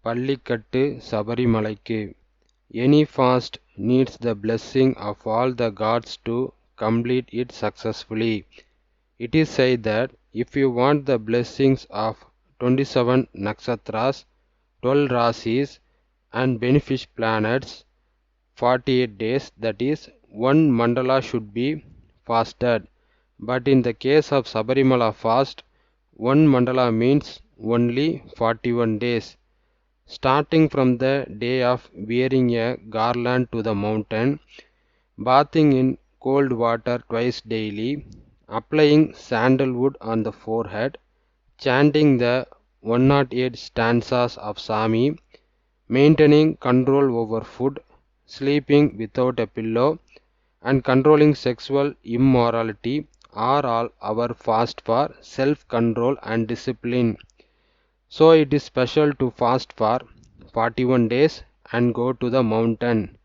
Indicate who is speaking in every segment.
Speaker 1: Pallikattu Sabarimalaikku. Any fast needs the blessing of all the gods to complete it successfully. It is said that if you want the blessings of 27 nakshatras, 12 rasis, and beneficial planets, 48 days, that is, one mandala should be fasted. But in the case of Sabarimala fast, one mandala means only 41 days. Starting from the day of wearing a garland to the mountain, bathing in cold water twice daily, applying sandalwood on the forehead, chanting the 108 stanzas of Sami, maintaining control over food, sleeping without a pillow, and controlling sexual immorality are all our fast for self-control and discipline. So it is special to fast for 41 days and go to the mountain.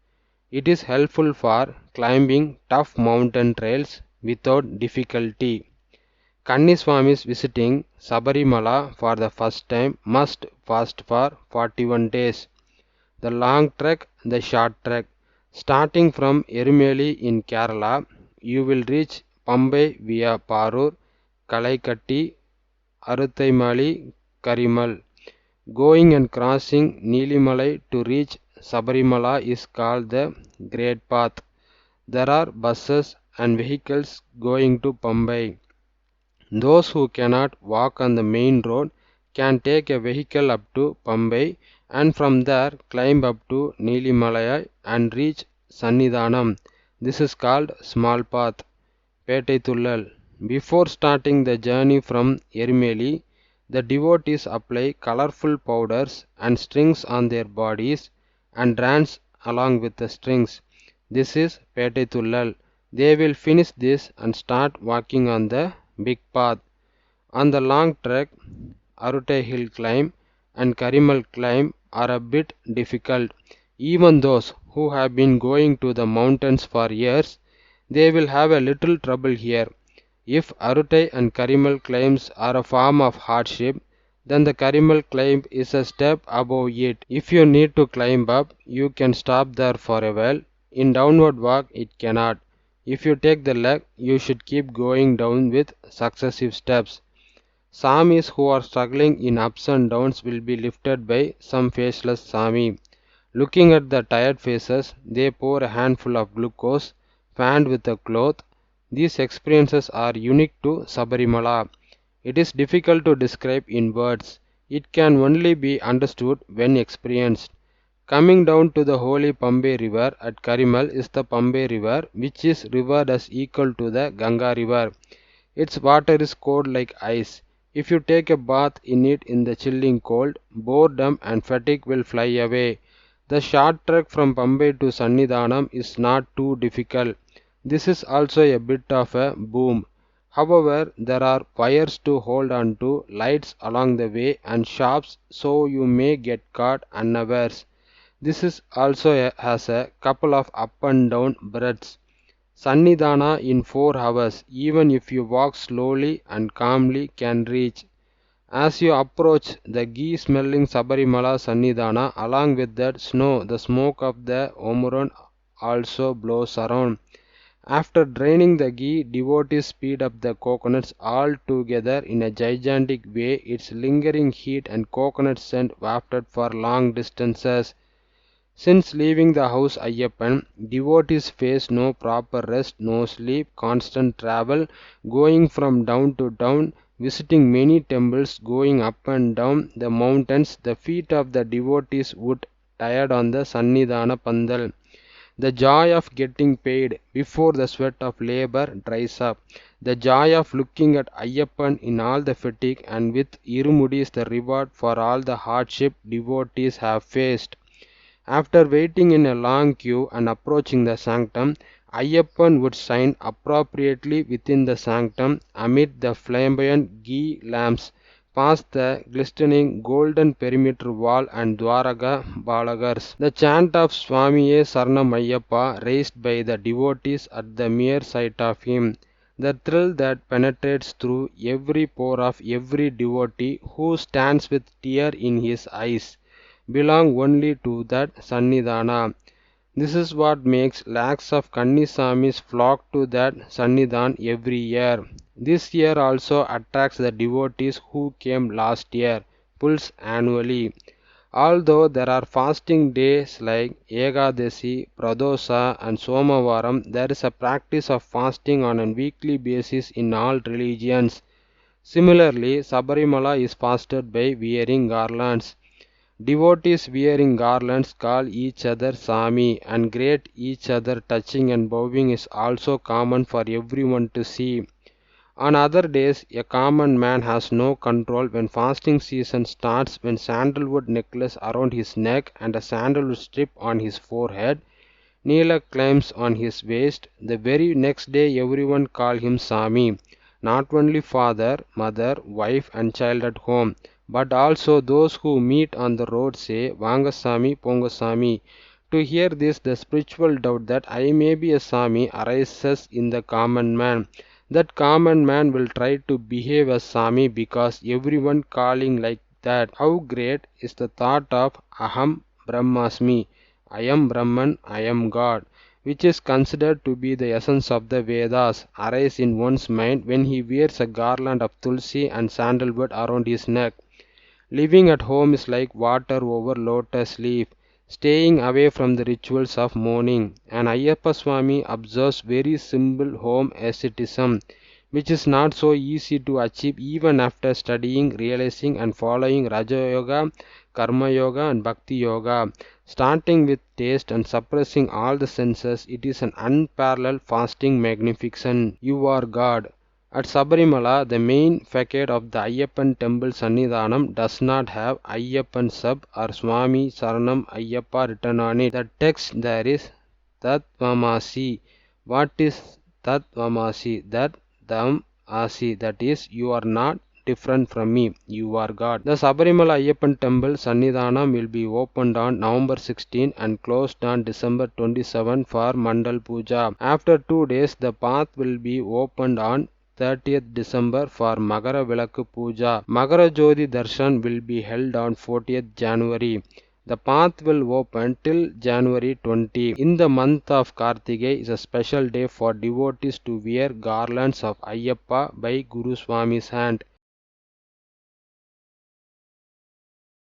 Speaker 1: It is helpful for climbing tough mountain trails without difficulty. Kanniswamis visiting Sabarimala for the first time must fast for 41 days. The long trek, the short trek. Starting from Erumeli in Kerala, you will reach Pambai via Parur, Kalaikatti, Aruthaimali, Karimal. Going and crossing Nilimalai to reach Sabarimala is called the Great Path. There are buses and vehicles going to Pambai. Those who cannot walk on the main road can take a vehicle up to Pambai and from there climb up to Nilimalai and reach Sannidhanam. This is called small path. Pettai Thullal. Before starting the journey from Erumeli, the devotees apply colorful powders and strings on their bodies and dance along with the strings. This is Pettai Thullal. They will finish this and start walking on the big path. On the long trek, Arutai Hill climb and Karimal climb are a bit difficult. Even those who have been going to the mountains for years, they will have a little trouble here. If Arutai and Karimal climbs are a form of hardship, then the Karimal climb is a step above it. If you need to climb up, you can stop there for a while. In downward walk, it cannot. If you take the leg, you should keep going down with successive steps. Samis who are struggling in ups and downs will be lifted by some faceless Sami. Looking at the tired faces, they pour a handful of glucose, fanned with a cloth. These experiences are unique to Sabarimala. It is difficult to describe in words. It can only be understood when experienced. Coming down to the holy Pambai river at Karimal is the Pambai river, which is revered as equal to the Ganga river. Its water is cold like ice. If you take a bath in it in the chilling cold, boredom and fatigue will fly away. The short trek from Pambai to Sannidhanam is not too difficult. This is also a bit of a boom. However, there are wires to hold on to, lights along the way and shops so you may get caught unawares. This is also has a couple of up and down breaths. Sannidhana in 4 hours, even if you walk slowly and calmly, can reach. As you approach the ghee smelling Sabarimala Sannidhana, along with that snow, the smoke of the Omuran also blows around. After draining the ghee, devotees speed up the coconuts all together in a gigantic way, its lingering heat and coconut scent wafted for long distances. Since leaving the house Ayyappan, devotees face no proper rest, no sleep, constant travel, going from town to town, visiting many temples, going up and down the mountains. The feet of the devotees would tired on the Sannidhana Pandal. The joy of getting paid before the sweat of labor dries up. The joy of looking at Ayyappan in all the fatigue and with Irumudi is the reward for all the hardship devotees have faced. After waiting in a long queue and approaching the sanctum, Ayyappan would shine appropriately within the sanctum amid the flamboyant ghee lamps, past the glistening golden perimeter wall and Dwaraga Balagars. The chant of Swamiye Saranam Ayyappa raised by the devotees at the mere sight of him. The thrill that penetrates through every pore of every devotee who stands with tear in his eyes. belong only to that Sannidhana. This is what makes lakhs of Kannisamis flock to that Sannidhan every year. This year also attracts the devotees who came last year, pulls annually. Although there are fasting days like Ekadasi, Pradosa, and Somavaram, there is a practice of fasting on a weekly basis in all religions. Similarly, Sabarimala is fasted by wearing garlands. Devotees wearing garlands call each other Sami and greet each other. Touching and bowing is also common for everyone to see. On other days, a common man has no control when fasting season starts when sandalwood necklace around his neck and a sandalwood strip on his forehead, Neela climbs on his waist. The very next day everyone call him Sami, not only father, mother, wife and child at home, but also those who meet on the road say Vanga Sami, Ponga Sami. To hear this, the spiritual doubt that I may be a Sami arises in the common man. That common man will try to behave as Sami because everyone calling like that. How great is the thought of Aham Brahmasmi, I am Brahman, I am God, which is considered to be the essence of the Vedas, arise in one's mind when he wears a garland of tulsi and sandalwood around his neck. Living at home is like water over lotus leaf, staying away from the rituals of mourning. And Ayyappa Swami observes very simple home asceticism, which is not so easy to achieve even after studying, realizing, and following Raja Yoga, Karma Yoga, and Bhakti Yoga. Starting with taste and suppressing all the senses, it is an unparalleled fasting magnificence. You are God. At Sabarimala, the main facade of the Ayyappan temple Sannidhanam does not have Ayyappan Sab or Swami Saranam Ayyappa written on it. The text there is Tat Vamasi. What is Tat Vamasi? That Dham Asi. That is, you are not different from me. You are God. The Sabarimala Ayyappan temple Sannidhanam will be opened on November 16 and closed on December 27 for Mandal Puja. After 2 days, the path will be opened on 30th December for Magara Vilakku Puja. Magara Jyoti Darshan will be held on 40th January. The path will open till January 20. In the month of Kartige is a special day for devotees to wear garlands of Ayyappa by Guru Swami's hand.